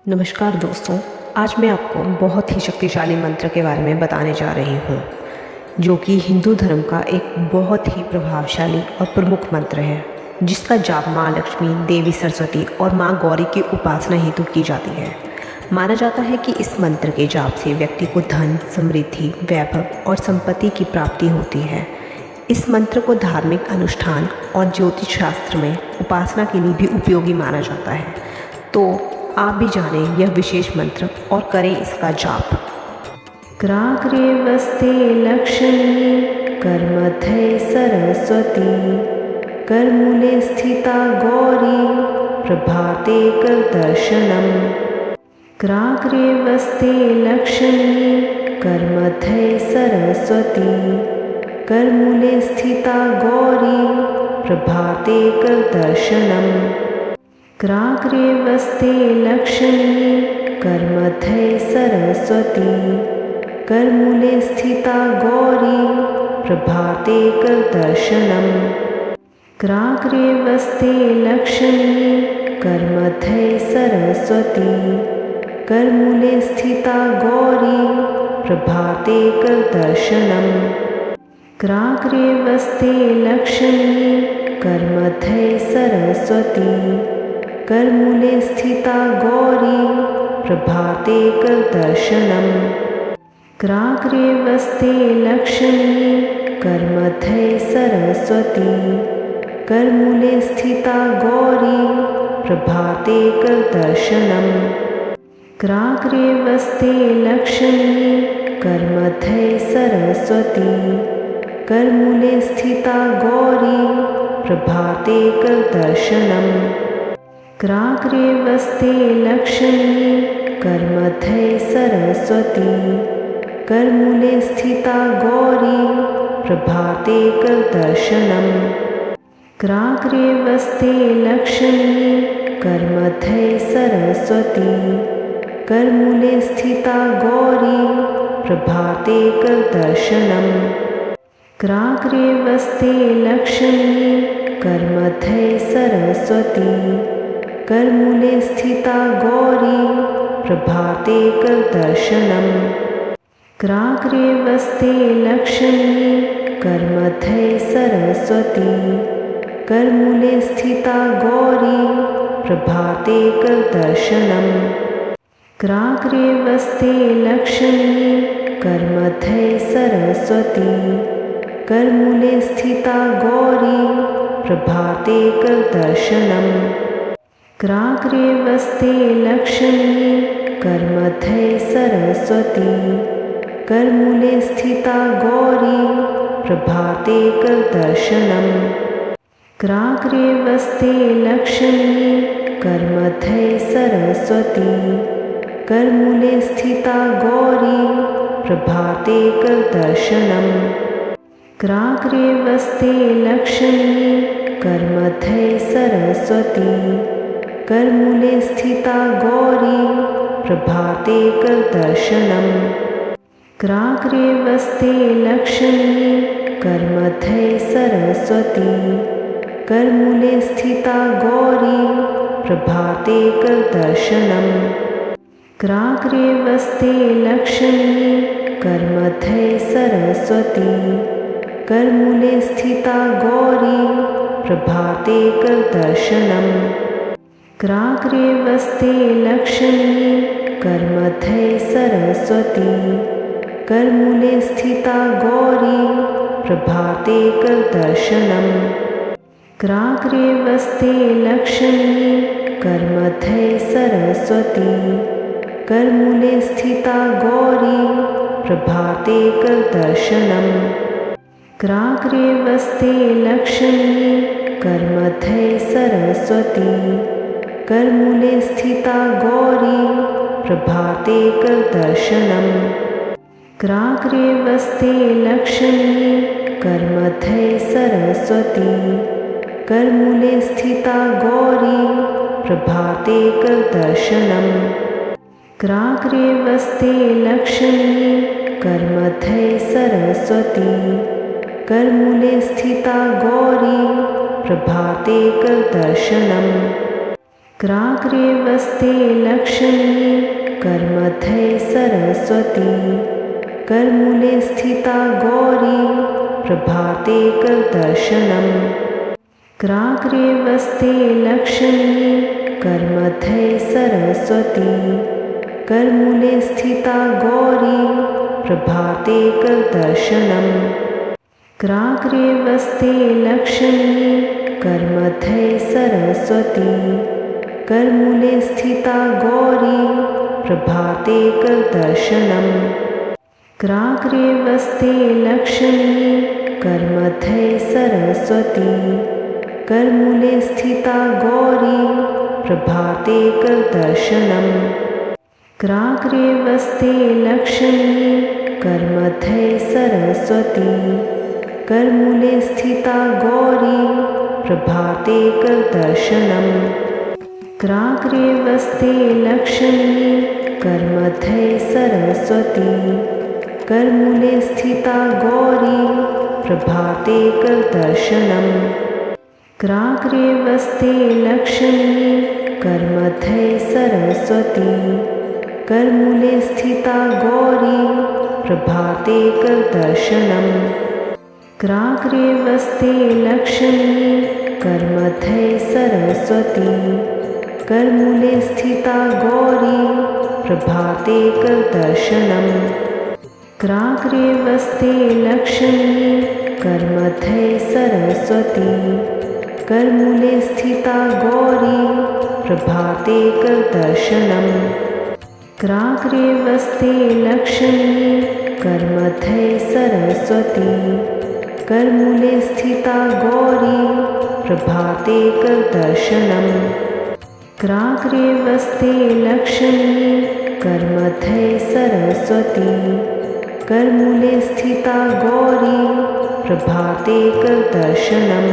नमस्कार दोस्तों, आज मैं आपको बहुत ही शक्तिशाली मंत्र के बारे में बताने जा रही हूँ, जो कि हिंदू धर्म का एक बहुत ही प्रभावशाली और प्रमुख मंत्र है, जिसका जाप माँ लक्ष्मी, देवी सरस्वती और माँ गौरी की उपासना हेतु की जाती है। माना जाता है कि इस मंत्र के जाप से व्यक्ति को धन, समृद्धि, वैभव और संपत्ति की प्राप्ति होती है। इस मंत्र को धार्मिक अनुष्ठान और ज्योतिष शास्त्र में उपासना के लिए भी उपयोगी माना जाता है। तो आप भी जानें यह विशेष मंत्र और करें इसका जाप। ग्राग्रे वस्ते लक्ष्मी, करमध्ये सरस्वती, करमूले स्थिता गौरी, प्रभाते कर दर्शनम। ग्राग्रे वस्ते लक्ष्मी, करमध्ये सरस्वती, करमूले स्थिता गौरी, प्रभाते कर दर्शनम। ग्राग्रे वस्ते लक्ष्मी, करमध्ये सरस्वती, करमूले स्थिता गौरी, प्रभाते कर दर्शनम। ग्राग्रे वस्ते लक्ष्मी, करमध्ये सरस्वती, करमूले स्थिता गौरी, प्रभाते कर दर्शनम। ग्राग्रे वस्ते लक्ष्मी, करमध्ये सरस्वती, करमूले स्थिता गौरी, प्रभाते कर दर्शनम। ग्राग्रे वस्ते लक्ष्मी, करमध्ये सरस्वती, करमूले स्थिता गौरी, प्रभाते कर दर्शनम। ग्राग्रे वस्ते लक्ष्मी, करमध्ये सरस्वती, करमूले स्थिता गौरी, प्रभाते कर दर्शनम। ग्राग्रे वस्ते लक्ष्मी, करमध्ये सरस्वती, करमूले स्थिता गौरी, प्रभाते कर दर्शनम। ग्राग्रे वस्ते लक्ष्मी, करमध्ये सरस्वती, करमूले स्थिता गौरी, प्रभाते कर दर्शनम। ग्राग्रे वस्ते लक्ष्मी, करमध्ये सरस्वती, करमूले स्थिता गौरी, प्रभाते कर दर्शनम। ग्राग्रे वस्ते लक्ष्मी, करमध्ये सरस्वती, करमूले स्थिता गौरी, प्रभाते कर दर्शनम। ग्राग्रे वस्ते लक्ष्मी, करमध्ये सरस्वती, करमूले स्थिता गौरी, प्रभाते कर दर्शनम। ग्राग्रे वस्ते लक्ष्मी, करमध्ये सरस्वती, करमूले स्थिता गौरी, प्रभाते कर दर्शनम। ग्राग्रे वस्ते लक्ष्मी, करमध्ये सरस्वती, करमूले स्थिता गौरी, प्रभाते कर दर्शनम। ग्राग्रे वस्ते लक्ष्मी, करमध्ये सरस्वती, करमूले स्थिता गौरी, प्रभाते कर दर्शनम। ग्राग्रे वस्ते लक्ष्मी, करमध्ये सरस्वती, करमूले स्थिता गौरी, प्रभाते कर दर्शनम। ग्राग्रे वस्ते लक्ष्मी, करमध्ये सरस्वती, करमूले स्थिता गौरी, प्रभाते कर दर्शनम। ग्राग्रे वस्ते लक्ष्मी, करमध्ये सरस्वती, करमूले स्थिता गौरी, प्रभाते कर दर्शनम। ग्राग्रे वस्ते लक्ष्मी, करमध्ये सरस्वती, करमूले स्थिता गौरी, प्रभाते कर दर्शनम। ग्राग्रे वस्ते लक्ष्मी, करमध्ये सरस्वती, करमूले स्थिता गौरी, प्रभाते कर दर्शनम। ग्राग्रे वस्ते लक्ष्मी, करमध्ये सरस्वती, करमूले स्थिता गौरी, प्रभाते कर दर्शनम। ग्राग्रे वस्ते लक्ष्मी, करमध्ये सरस्वती, करमूले स्थिता गौरी, प्रभाते कर दर्शनम। कराग्रे वस्ते लक्ष्मी करमध्ये सरस्वती करमूले स्थिता गौरी प्रभाते करदर्शनम् कराग्रे वस्ते लक्ष्मी करमध्ये सरस्वती करमूले स्थिता गौरी प्रभाते करदर्शनम् कराग्रे वस्ते लक्ष्मी करमध्ये सरस्वती करमूले स्थिता गौरी प्रभाते करदर्शनम् कराग्रे वस्ते लक्ष्मी करमध्ये सरस्वती करमूले स्थिता गौरी प्रभाते करदर्शनम् कराग्रे वस्ते लक्ष्मी करमध्ये सरस्वती करमूले स्थिता गौरी प्रभाते करदर्शनम् कराग्रे वस्ते लक्ष्मी करमध्ये सरस्वती करमूले स्थिता गौरी प्रभाते करदर्शनम् कराग्रे वस्ते लक्ष्मी करमध्ये सरस्वती करमूले स्थिता गौरी प्रभाते करदर्शनम् कराग्रे वस्ते लक्ष्मी करमध्ये सरस्वती करमूले स्थिता गौरी प्रभाते करदर्शनम् कराग्रे वस्ते लक्ष्मी करमध्ये सरस्वती करमूले स्थिता गौरी प्रभाते करदर्शनम् कराग्रे वस्ते लक्ष्मी करमध्ये सरस्वती करमूले स्थिता गौरी प्रभाते करदर्शनम् कराग्रे वस्ते लक्ष्मी करमध्ये सरस्वती करमूले स्थिता गौरी प्रभाते करदर्शनम्